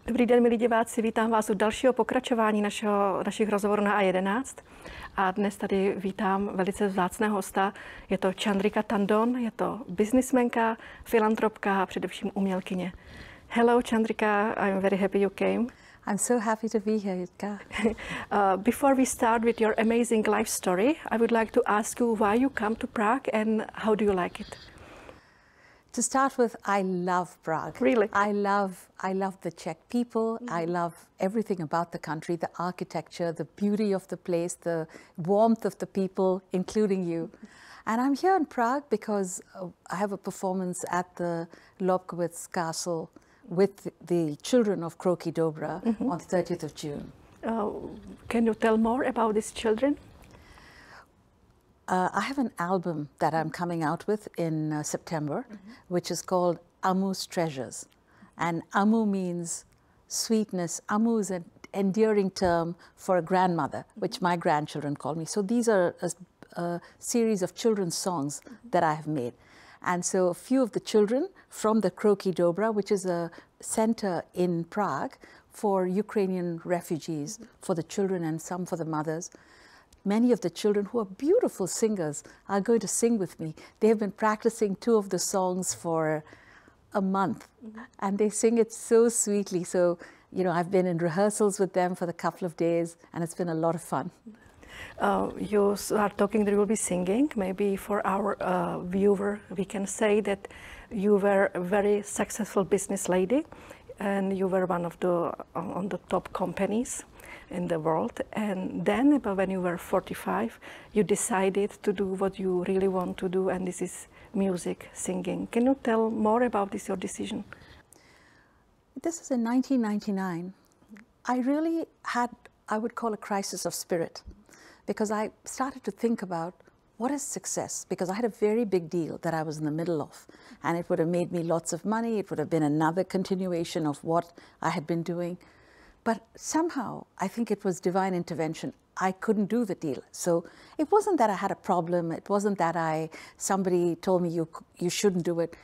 Dobrý den, milí diváci, vítám vás u dalšího pokračování našich rozhovorů na A11. A dnes tady vítám velice vzácného hosta. Je to Chandrika Tandon, je to biznismenka, filantropka a především umělkyně. Hello, Chandrika, I'm very happy you came. I'm so happy to be here, Jitka. Before we start with your amazing life story, I would like to ask you why you come to Prague and how do you like it? To start with, I love Prague. Really? I love the Czech people. I love everything about the country, the architecture, the beauty of the place, the warmth of the people, including you. And I'm here in Prague because I have a performance at the Lobkowicz Castle with the children of Kroky Dobra on the 30th of June. Can you tell more about these children? I have an album that I'm coming out with in September, which is called Amu's Treasures. And Amu means sweetness. Amu is an endearing term for a grandmother, which my grandchildren call me. So these are a series of children's songs that I have made. And so a few of the children from the Kroky Dobra, which is a center in Prague for Ukrainian refugees, for the children and some for the mothers. Many of the children who are beautiful singers are going to sing with me. They have been practicing two of the songs for a month and they sing it so sweetly. So, you know, I've been in rehearsals with them for a couple of days and it's been a lot of fun. You are talking that you will be singing. Maybe for our viewer, we can say that you were a very successful business lady and you were one of the on the top companies in the world. And then when you were 45, you decided to do what you really want to do, and this is music, singing. Can you tell more about this, your decision? This is in 1999. I really had, I would call a crisis of spirit, because I started to think about what is success, because I had a very big deal that I was in the middle of, and it would have made me lots of money. It would have been another continuation of what I had been doing. But somehow, I think it was divine intervention. I couldn't do the deal. So it wasn't that I had a problem. It wasn't that somebody told me you shouldn't do it.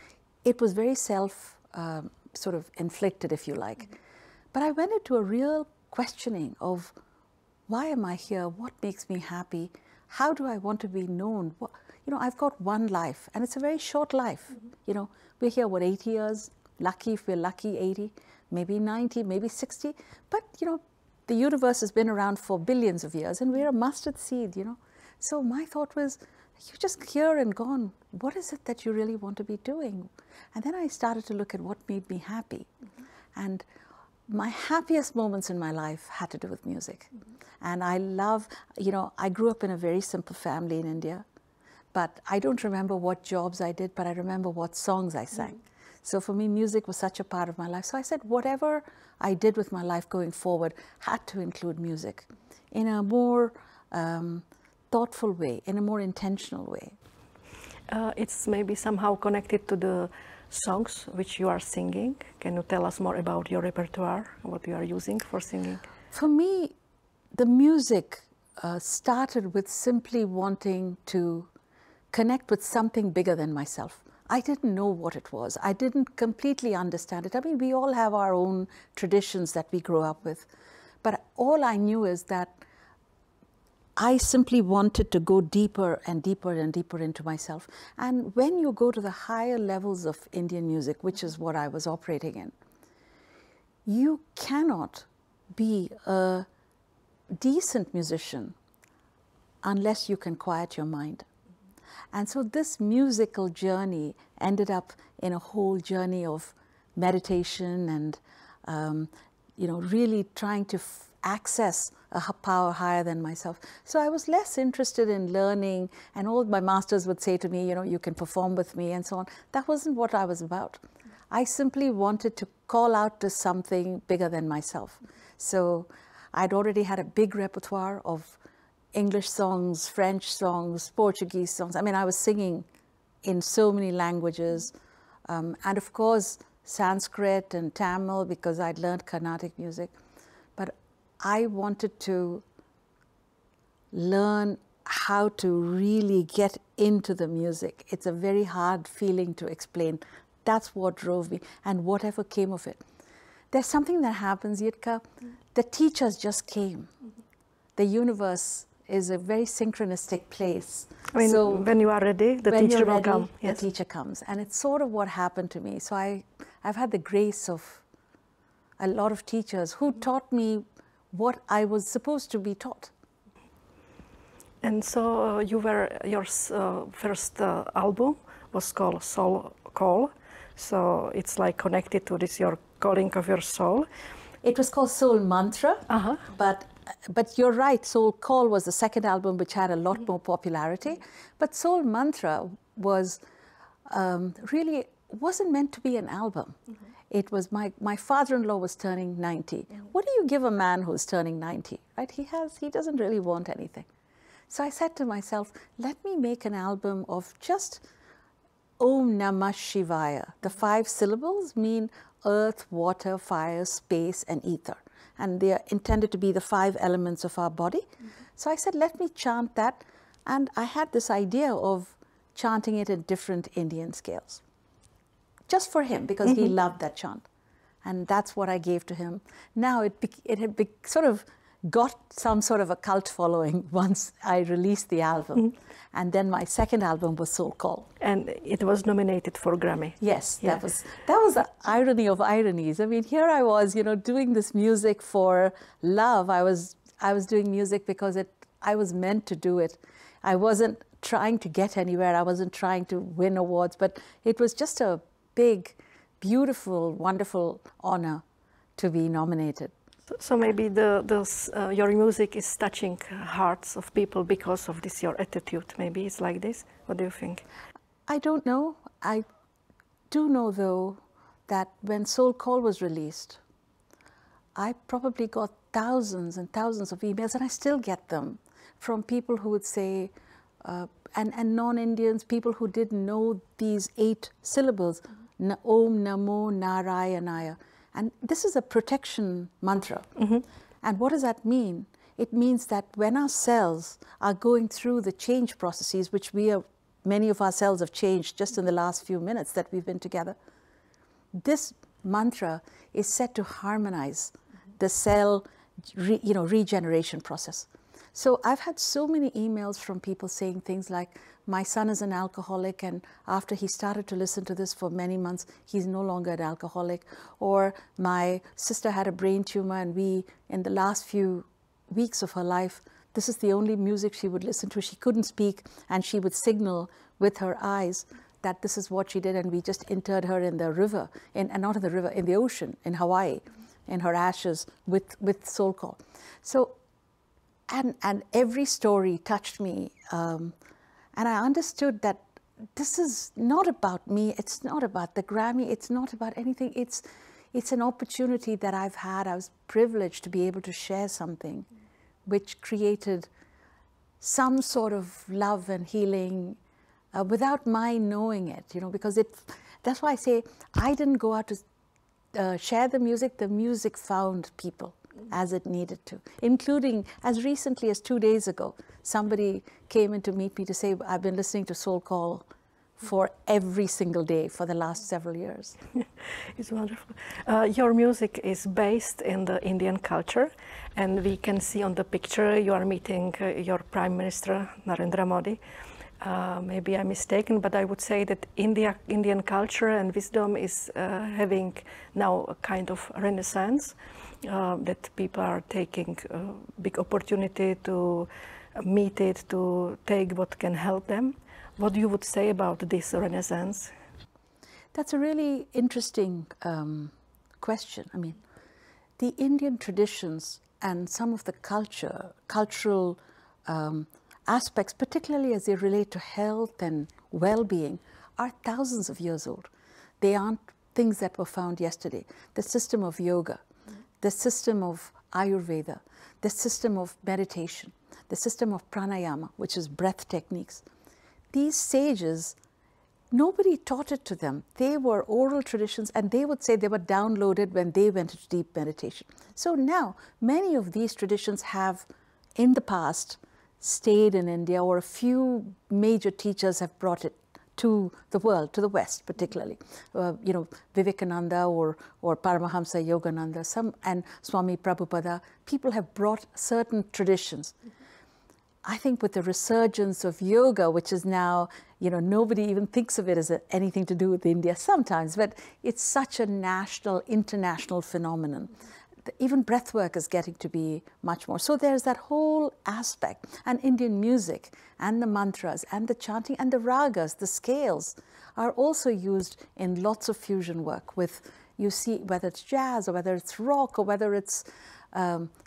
It was very sort of inflicted, if you like. But I went into a real questioning of why am I here? What makes me happy? How do I want to be known? You know, I've got one life and it's a very short life. You know, we're here, 80 years? Lucky if we're lucky, 80. Maybe 90, maybe 60. But, you know, the universe has been around for billions of years and we're a mustard seed, you know. So my thought was, you're just here and gone. What is it that you really want to be doing? And then I started to look at what made me happy. And my happiest moments in my life had to do with music. And I love, you know, I grew up in a very simple family in India. But I don't remember what jobs I did, but I remember what songs I sang. So for me, music was such a part of my life. So I said, whatever I did with my life going forward had to include music in a more thoughtful way, in a more intentional way. It's maybe somehow connected to the songs which you are singing. Can you tell us more about your repertoire, what you are using for singing? For me, the music started with simply wanting to connect with something bigger than myself. I didn't know what it was. I didn't completely understand it. I mean, we all have our own traditions that we grow up with. But all I knew is that I simply wanted to go deeper and deeper and deeper into myself. And when you go to the higher levels of Indian music, which is what I was operating in, you cannot be a decent musician unless you can quiet your mind. And so this musical journey ended up in a whole journey of meditation and, you know, really trying to access a power higher than myself. So I was less interested in learning, and all my masters would say to me, you know, you can perform with me and so on. That wasn't what I was about. I simply wanted to call out to something bigger than myself. So I'd already had a big repertoire of English songs, French songs, Portuguese songs. I mean, I was singing in so many languages. And of course, Sanskrit and Tamil, because I'd learned Carnatic music. But I wanted to learn how to really get into the music. It's a very hard feeling to explain. That's what drove me, and whatever came of it. there's something that happens, Jitka. The teachers just came. The universe is a very synchronistic place. I mean, so when you are ready, the teacher will come. Yes. The teacher comes. And it's sort of what happened to me. So I've had the grace of a lot of teachers who taught me what I was supposed to be taught. And so your first album was called Soul Call. So it's like connected to this, your calling of your soul. It was called Soul Mantra, but you're right, Soul Call was the second album which had a lot more popularity. But Soul Mantra was really wasn't meant to be an album. It was my father-in-law was turning 90. What do you give a man who's turning 90, right? He doesn't really want anything. So I said to myself, let me make an album of just Om Namah Shivaya. The 5 syllables mean earth, water, fire, space, and ether. And they are intended to be the 5 elements of our body. So I said, let me chant that. And I had this idea of chanting it in different Indian scales. Just for him, because he loved that chant. And that's what I gave to him. Now it had sort of got some sort of a cult following once I released the album. And then my second album was Soul Call. And it was nominated for Grammy. Yes, that was the irony of ironies. I mean, here I was, doing this music for love. I was doing music because I was meant to do it. I wasn't trying to get anywhere. I wasn't trying to win awards, but it was just a big, beautiful, wonderful honor to be nominated. So maybe your music is touching hearts of people because of this, your attitude. Maybe it's like this. What do you think? I don't know. I do know, though, that when Soul Call was released, I probably got thousands and thousands of emails, and I still get them, from people who would say, and non-Indians, people who didn't know these 8 syllables, Om Namo Narayanaya. And this is a protection mantra. And what does that mean? It means that when our cells are going through the change processes, which many of our cells have changed just in the last few minutes that we've been together, this mantra is set to harmonize the cell regeneration process. So I've had so many emails from people saying things like, my son is an alcoholic, and after he started to listen to this for many months, he's no longer an alcoholic. Or my sister had a brain tumor, and in the last few weeks of her life, this is the only music she would listen to. She couldn't speak, and she would signal with her eyes that this is what she did, and we just interred her in the river, not in the river, in the ocean, in Hawaii, in her ashes with Soul Call. So, and every story touched me. And I understood that this is not about me. It's not about the Grammy. It's not about anything. It's an opportunity that I've had. I was privileged to be able to share something which created some sort of love and healing without my knowing it, because that's why I say I didn't go out to share the music found people as it needed to, including as recently as 2 days ago, somebody came in to meet me to say, I've been listening to Soul Call for every single day for the last several years. It's wonderful. Your music is based in the Indian culture, and we can see on the picture you are meeting your Prime Minister, Narendra Modi. Maybe I'm mistaken, but I would say that Indian culture and wisdom is having now a kind of renaissance, that people are taking a big opportunity to meet it, to take what can help them. What you would say about this renaissance? That's a really interesting question. I mean, the Indian traditions and some of the cultural aspects, particularly as they relate to health and well-being, are thousands of years old. They aren't things that were found yesterday. The system of yoga, the system of Ayurveda, the system of meditation, the system of pranayama, which is breath techniques. These sages, nobody taught it to them. They were oral traditions, and they would say they were downloaded when they went into deep meditation. So now, many of these traditions have, in the past, stayed in India, or a few major teachers have brought it to the world, to the West particularly. You know, Vivekananda or Paramahamsa Yogananda, and Swami Prabhupada, people have brought certain traditions. I think with the resurgence of yoga, which is now, you know, nobody even thinks of it as anything to do with India sometimes, but it's such a national, international phenomenon. Even breathwork is getting to be much more. So there's that whole aspect. And Indian music and the mantras and the chanting and the ragas, the scales, are also used in lots of fusion work with, you see, whether it's jazz or whether it's rock or whether it's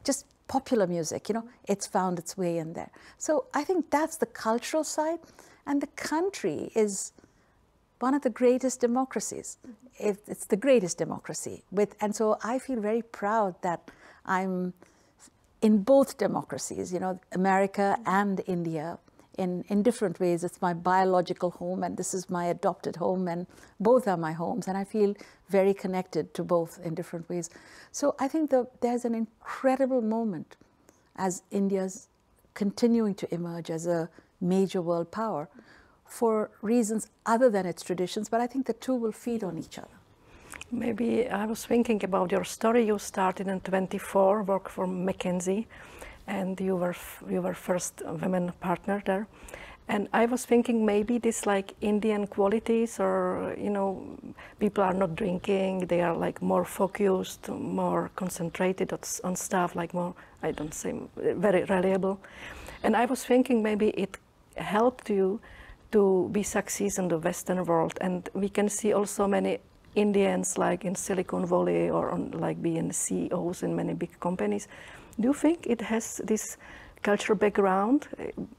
just popular music, you know, it's found its way in there. So I think that's the cultural side. And the country is one of the greatest democracies. It's the greatest democracy. And so I feel very proud that I'm in both democracies, you know, America and India, in different ways. It's my biological home and this is my adopted home, and both are my homes. And I feel very connected to both in different ways. So I think there's an incredible moment as India's continuing to emerge as a major world power for reasons other than its traditions, but I think the two will feed on each other. Maybe I was thinking about your story. You started in 24, work for McKinsey, and you were first women partner there. And I was thinking maybe this like Indian qualities, or, you know, people are not drinking, they are like more focused, more concentrated on stuff, like more, I don't say, very reliable. And I was thinking maybe it helped you to be success in the Western world. And we can see also many Indians like in Silicon Valley or like being CEOs in many big companies. Do you think it has this cultural background,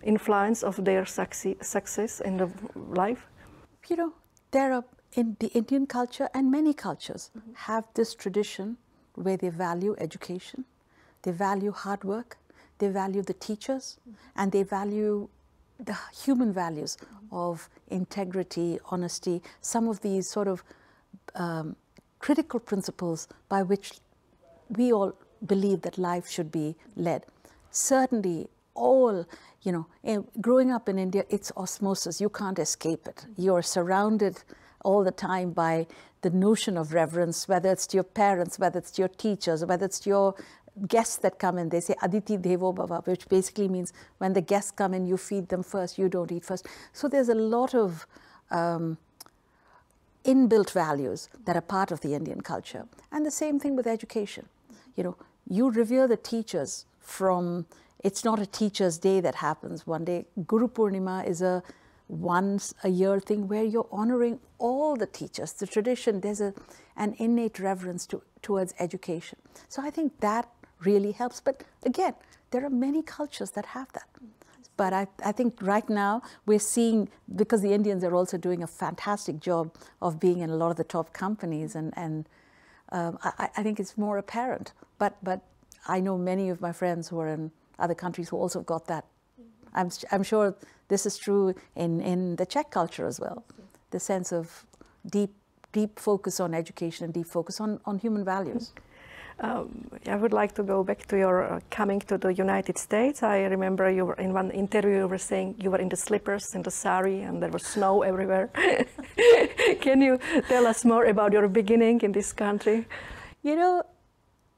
influence of their success in the life? You know, there are in the Indian culture, and many cultures have this tradition where they value education, they value hard work, they value the teachers, and they value the human values of integrity, honesty, some of these sort of critical principles by which we all believe that life should be led. Certainly, all, you know, growing up in India, it's osmosis. You can't escape it. You're surrounded all the time by the notion of reverence, whether it's to your parents, whether it's to your teachers, whether it's to your guests that come in. They say Aditi Devo Bhava, which basically means when the guests come in, you feed them first, you don't eat first. So there's a lot of inbuilt values that are part of the Indian culture. And the same thing with education. You know, you revere the teachers from, it's not a teacher's day that happens one day. Guru Purnima is a once a year thing where you're honoring all the teachers, the tradition. There's an innate reverence towards education. So I think that really helps. But again, there are many cultures that have that. But I think right now we're seeing, because the Indians are also doing a fantastic job of being in a lot of the top companies, and I think it's more apparent. But I know many of my friends who are in other countries who also got that. I'm sure this is true in the Czech culture as well. The sense of deep focus on education and deep focus on human values. I would like to go back to your coming to the United States. I remember you were in one interview, you were saying you were in the slippers, in the sari, and there was snow everywhere. Can you tell us more about your beginning in this country? You know,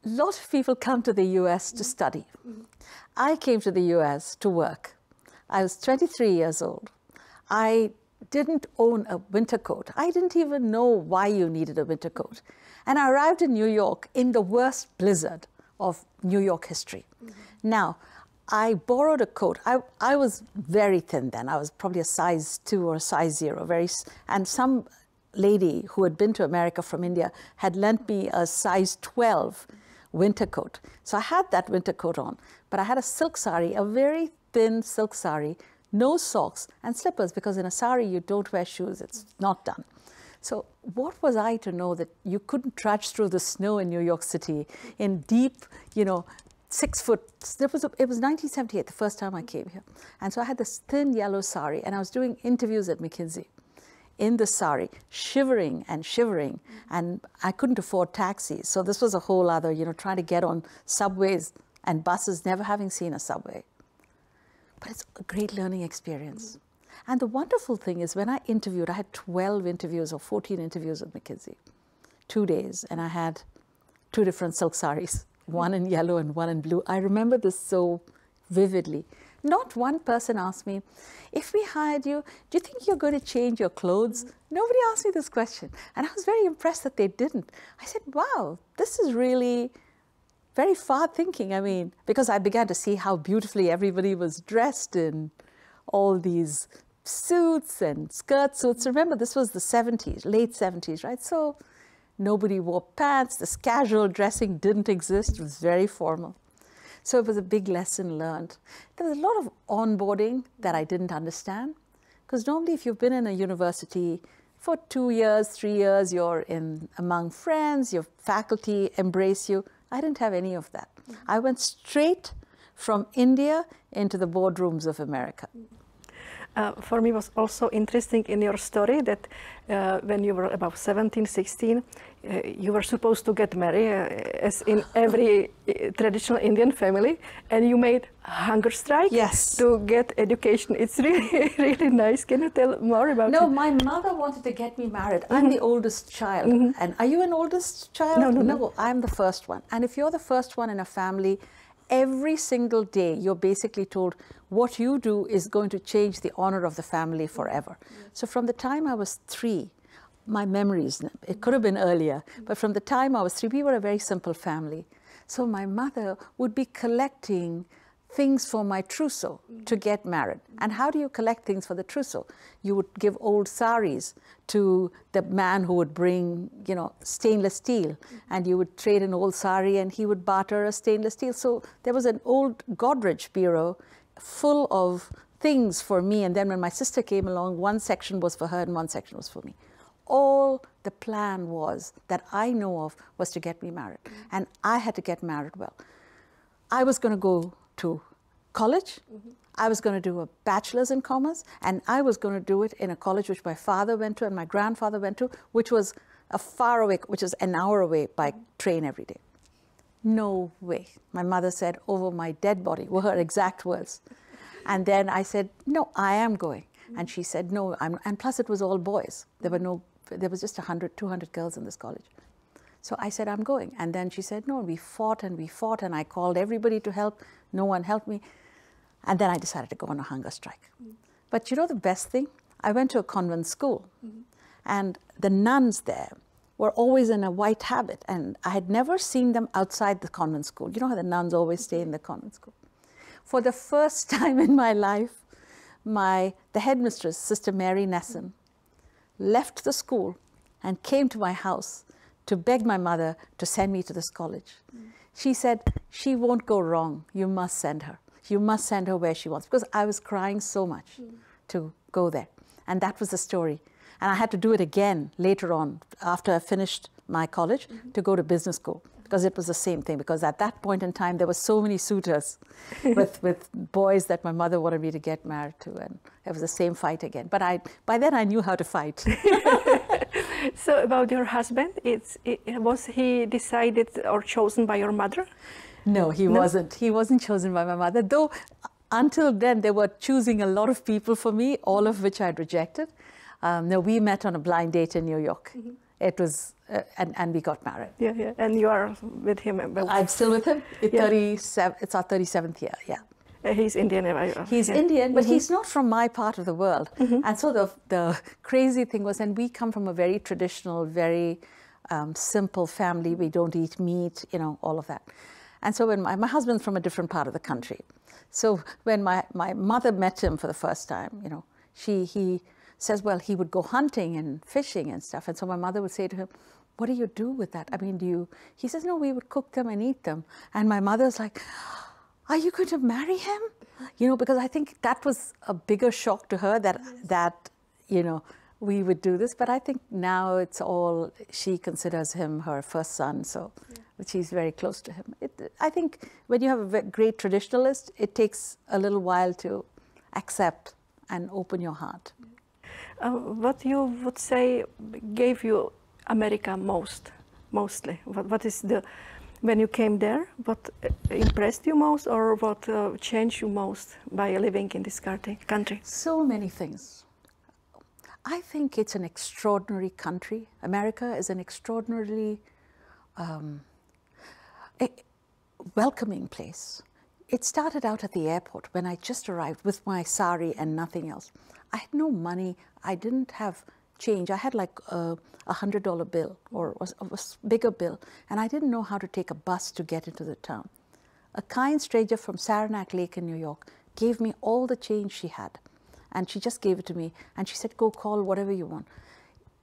lots of people come to the US to study. I came to the US to work. I was 23 years old. I didn't own a winter coat. I didn't even know why you needed a winter coat. And I arrived in New York in the worst blizzard of New York history. Now, I borrowed a coat. I was very thin then. I was probably a size 2 or a size 0. And some lady who had been to America from India had lent me a size 12 winter coat. So I had that winter coat on, but I had a silk sari, a very thin silk sari, no socks and slippers, because in a sari you don't wear shoes. It's not done. So what was I to know that you couldn't trudge through the snow in New York City in deep, you know, 6 foot. It was 1978, the first time I came here. And so I had this thin yellow sari, and I was doing interviews at McKinsey in the sari, shivering, and I couldn't afford taxis. So this was a whole other, you know, trying to get on subways and buses, never having seen a subway. But it's a great learning experience. And the wonderful thing is when I interviewed, I had 12 interviews or 14 interviews with McKinsey, 2 days, and I had 2 different silk saris, one in yellow and one in blue. I remember this so vividly. Not one person asked me, if we hired you, do you think you're going to change your clothes? Nobody asked me this question. And I was very impressed that they didn't. I said, wow, this is really very far thinking. I mean, because I began to see how beautifully everybody was dressed in all these suits and skirt suits. Remember, this was the 70s, late 70s, right? So nobody wore pants. This casual dressing didn't exist. It was very formal. So it was a big lesson learned. There was a lot of onboarding that I didn't understand. Because normally if you've been in a university for 2 years, 3 years, you're among friends, your faculty embrace you. I didn't have any of that. I went straight from India into the boardrooms of America. For me, it was also interesting in your story that when you were about 17, 16, you were supposed to get married, as in every traditional Indian family, and you made hunger strike to get education. It's really, really nice. Can you tell more about it? No, my mother wanted to get me married. I'm the oldest child. And are you an oldest child? No, I'm the first one. And if you're the first one in a family, every single day you're basically told what you do is going to change the honor of the family forever. So from the time I was 3, my memories, it could have been earlier, but from the time I was 3, we were a very simple family. So my mother would be collecting things for my trousseau to get married. And how do you collect things for the trousseau? You would give old saris to the man who would bring, you know, stainless steel, and you would trade an old sari and he would barter a stainless steel. So there was an old Godrej bureau full of things for me, and then when my sister came along, one section was for her and one section was for me. All the plan was, that I know of, was to get me married. And I had to get married well. I was going to go to college. I was going to do a bachelor's in commerce, and I was going to do it in a college which my father went to and my grandfather went to, which was a far away, which is an hour away by train every day. No way. My mother said, over my dead body, were her exact words. And then I said, no, I am going. And she said, no, and plus it was all boys. There was just 100, 200 girls in this college. So I said, I'm going. And then she said, no, we fought, and I called everybody to help. No one helped me. And then I decided to go on a hunger strike. But you know the best thing? I went to a convent school, and the nuns there were always in a white habit, and I had never seen them outside the convent school. You know how the nuns always stay in the convent school? For the first time in my life, the headmistress, Sister Mary Nesson, left the school and came to my house to beg my mother to send me to this college. She said, she won't go wrong. You must send her. You must send her where she wants. Because I was crying so much to go there. And that was the story. And I had to do it again later on, after I finished my college, to go to business school. Because it was the same thing. Because at that point in time, there were so many suitors with boys that my mother wanted me to get married to. And it was the same fight again. But by then, I knew how to fight. So about your husband, was he decided or chosen by your mother? No, he wasn't. He wasn't chosen by my mother. Though until then, they were choosing a lot of people for me, all of which I'd rejected. No, we met on a blind date in New York. It was, and we got married. Yeah, yeah. And you are with him? I'm still with him. It's our 37th year, yeah. He's Indian. He's Indian, but he's not from my part of the world. And so the crazy thing was, and we come from a very traditional, very simple family. We don't eat meat, you know, all of that. And so when my husband's from a different part of the country. So when my mother met him for the first time, you know, he says, well, he would go hunting and fishing and stuff. And so my mother would say to him, what do you do with that? I mean, he says, no, we would cook them and eat them. And my mother's like, are you going to marry him? You know, because I think that was a bigger shock to her that, you know, we would do this. But I think now it's all, she considers him her first son, so she's very close to him. I think when you have a great traditionalist, it takes a little while to accept and open your heart. What you would say gave you America mostly? What is the When you came there, what impressed you most or what changed you most by living in this country? So many things. I think it's an extraordinary country. America is an extraordinarily welcoming place. It started out at the airport when I just arrived with my sari and nothing else. I had no money. I didn't have change. I had like a $100 bill or a bigger bill, and I didn't know how to take a bus to get into the town. A kind stranger from Saranac Lake in New York gave me all the change she had, and she just gave it to me, and she said, go call whatever you want.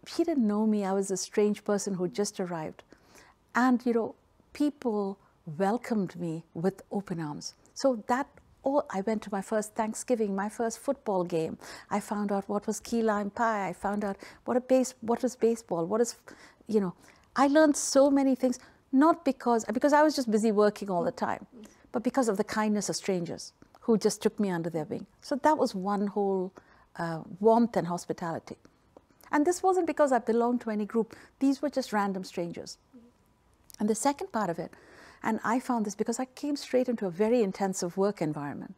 She didn't know me. I was a strange person who just arrived. And, you know, people welcomed me with open arms. So I went to my first Thanksgiving, my first football game. I found out what was key lime pie. I found out what was baseball, you know. I learned so many things, not because I was just busy working all the time, but because of the kindness of strangers who just took me under their wing. So that was one whole warmth and hospitality. And this wasn't because I belonged to any group. These were just random strangers. And the second part of it, and I found this because I came straight into a very intensive work environment.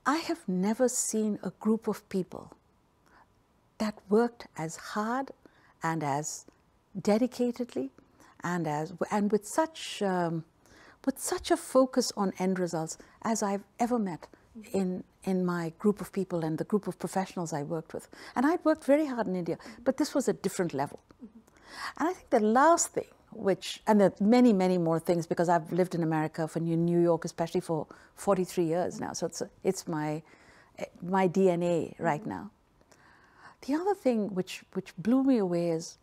I have never seen a group of people that worked as hard and as dedicatedly and with such a focus on end results as I've ever met in my group of people and the group of professionals I worked with. And I'd worked very hard in India, but this was a different level. And I think the last thing, and there are many, many more things, because I've lived in America, for New York especially, for 43 years now. So it's my DNA right now. The other thing which blew me away is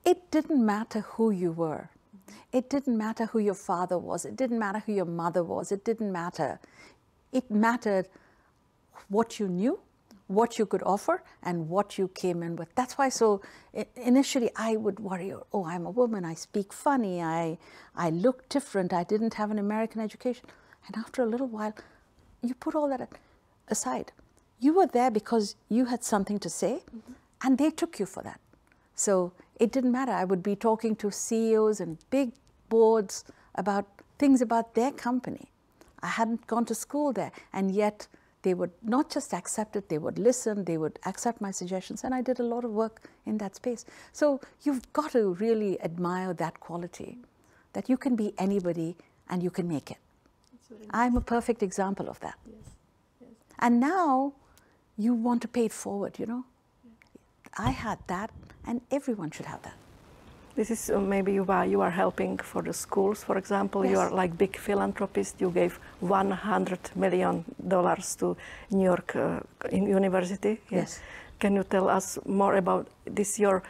it didn't matter who you were. It didn't matter who your father was. It didn't matter who your mother was. It didn't matter. It mattered what you knew, what you could offer, and what you came in with. That's why initially I would worry, oh, I'm a woman, I speak funny, I look different, I didn't have an American education. And after a little while, you put all that aside. You were there because you had something to say, and they took you for that. So it didn't matter. I would be talking to CEOs and big boards about things about their company. I hadn't gone to school there, and yet they would not just accept it, they would listen, they would accept my suggestions, and I did a lot of work in that space. So you've got to really admire that quality, that you can be anybody and you can make it. I'm a perfect example of that. Yes. Yes. And now you want to pay it forward, you know. I had that, and everyone should have that. This is maybe why you are helping for the schools, for example. Yes. You are like big philanthropist. You gave $100 million to New York University. Yes. Can you tell us more about this, your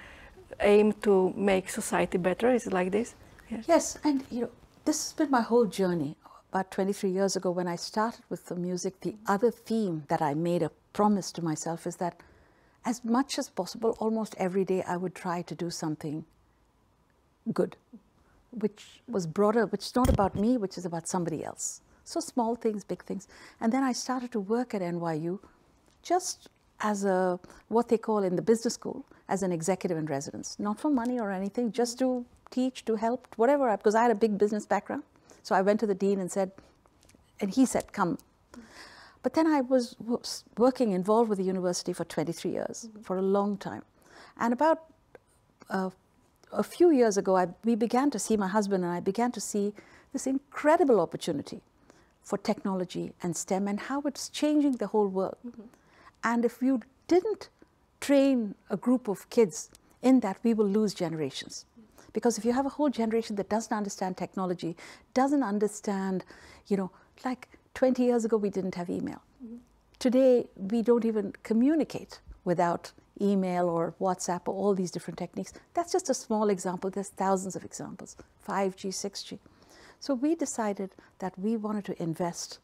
aim to make society better? Is it like this? Yes. Yes, and you know, this has been my whole journey. About 23 years ago, when I started with the music, the other theme that I made a promise to myself is that as much as possible, almost every day, I would try to do something good, which was broader, which is not about me, which is about somebody else. So small things, big things. And then I started to work at NYU just as what they call in the business school, as an executive in residence. Not for money or anything, just to teach, to help, whatever, because I had a big business background. So I went to the dean and he said, come. But then I was involved with the university for 23 years, for a long time. And about a few years ago, we began to see, my husband and I began to see this incredible opportunity for technology and STEM and how it's changing the whole world. And if you didn't train a group of kids in that, we will lose generations. Because if you have a whole generation that doesn't understand technology, doesn't understand, you know, like 20 years ago, we didn't have email. Today, we don't even communicate without email or WhatsApp or all these different techniques. That's just a small example. There's thousands of examples, 5G, 6G. So we decided that we wanted to invest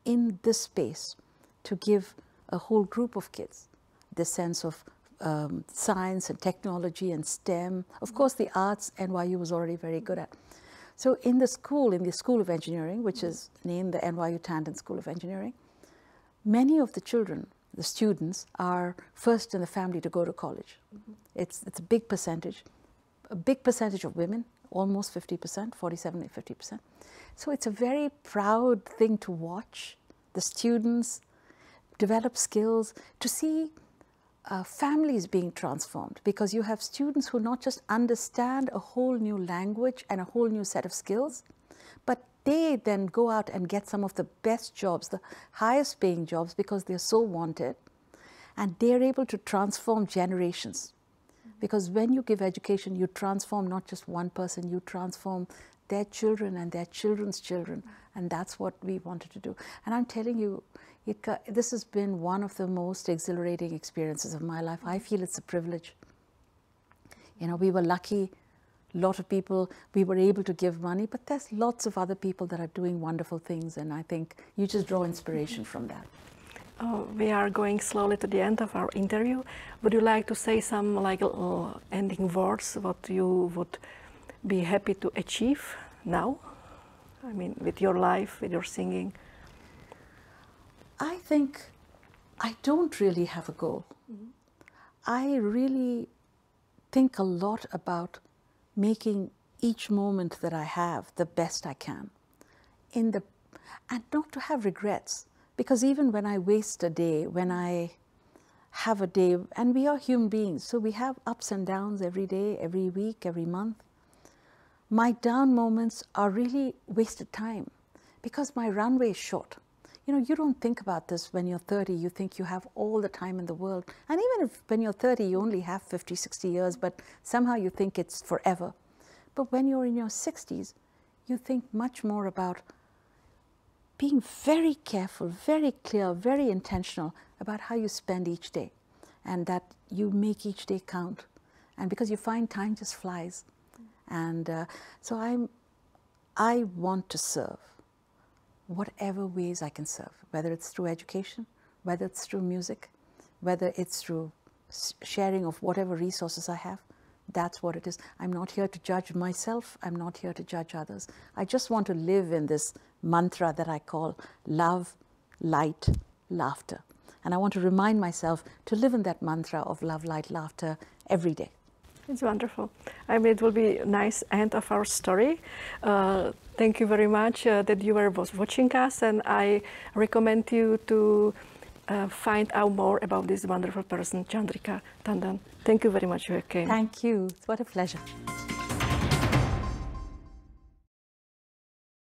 in this space to give a whole group of kids the sense of science and technology and STEM. Of course, the arts, NYU was already very good at. So in the School of Engineering, which is named the NYU Tandon School of Engineering, many of the children, the students, are first in the family to go to college. It's a big percentage of women, almost 50%, 47 to 50%. So it's a very proud thing to watch the students develop skills, to see families being transformed, because you have students who not just understand a whole new language and a whole new set of skills, but they then go out and get some of the best jobs, the highest paying jobs, because they're so wanted, and they're able to transform generations. Because when you give education, you transform not just one person, you transform their children and their children's children, and that's what we wanted to do. And I'm telling you, Jitka, this has been one of the most exhilarating experiences of my life. I feel it's a privilege. You know, we were lucky, a lot of people, we were able to give money, but there's lots of other people that are doing wonderful things, and I think you just draw inspiration from that. We are going slowly to the end of our interview. Would you like to say some ending words, what you would be happy to achieve now? I mean, with your life, with your singing. I think I don't really have a goal. Mm-hmm. I really think a lot about making each moment that I have the best I can, and not to have regrets. Because even when I waste a day, when I have a day, and we are human beings, so we have ups and downs every day, every week, every month. My down moments are really wasted time, because my runway is short. You know, you don't think about this when you're 30, you think you have all the time in the world. And even if when you're 30, you only have 50, 60 years, but somehow you think it's forever. But when you're in your 60s, you think much more about being very careful, very clear, very intentional about how you spend each day, and that you make each day count. And because you find time just flies. And so I want to serve whatever ways I can serve, whether it's through education, whether it's through music, whether it's through sharing of whatever resources I have. That's what it is. I'm not here to judge myself. I'm not here to judge others. I just want to live in this mantra that I call love, light, laughter. And I want to remind myself to live in that mantra of love, light, laughter every day. It's wonderful. I mean, it will be a nice end of our story. Thank you very much that you were watching us, and I recommend you to find out more about this wonderful person, Chandrika Tandon. Thank you very much, you came. Thank you. What a pleasure.